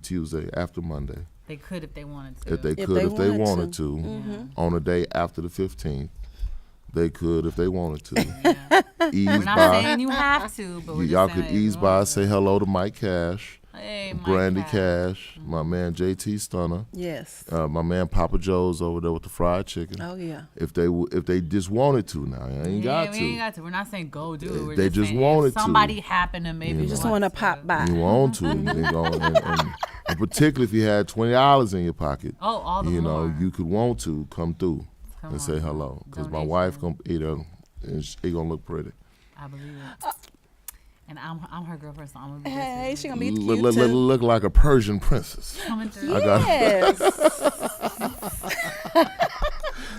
Tuesday after Monday, They could if they wanted to. if they If could, they if they wanted wanted to. to, on the day after the 15th, they could if they wanted to. Yeah. Ease We're not by. saying you have to, but we're just Y'all saying could that if ease you by, want say to. hello to Mike Cash, Hey, Mike Brandy Cash. Cash, my man JT Stunner, Yes. my man Papa Joe's over there with the fried chicken. Oh, yeah. If they just wanted to, now I ain't got we to. ain't got to. We're not saying go do it. We're They just saying wanted if to. somebody happened to maybe You Just know. want to pop by. You want to, you can go and particularly if you had $20 in your pocket, Oh, all the you more. know, you could want to come through Come and say on. hello, because my Donation. wife gonna eat her, and she gonna look pretty. I believe it. And I'm her girlfriend, so I'm gonna be Hey, just she gonna be Look, cute too. look like a Persian princess. coming through. I got Yes.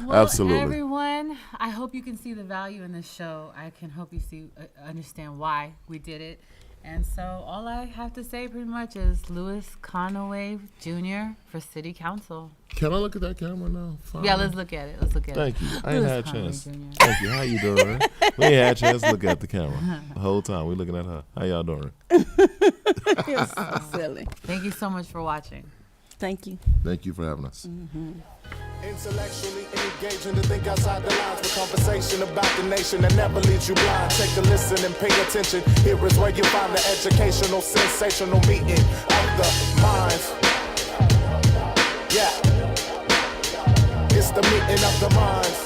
Well, Absolutely. everyone, I hope you can see the value in this show. I can hope you understand why we did it. And so all I have to say pretty much is Louis Conway Jr. for City Council. Can I look at that camera now? Fine. Yeah, let's look at it. Let's look at Thank it. you. I ain't Louis had a Conway chance. Jr. Thank you. How you doing? We ain't had a chance to look at the camera the whole time. We looking at her. How y'all doing? You're so silly. Thank you so much for watching. Thank you. Thank you for having us. Intellectually engaging to think outside the lines with conversation about the nation that never leaves you blind. Take a listen and pay attention. Here is where you find the educational, sensational meeting of the minds. Yeah, it's the meeting of the minds.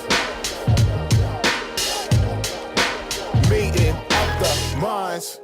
Meeting of the minds.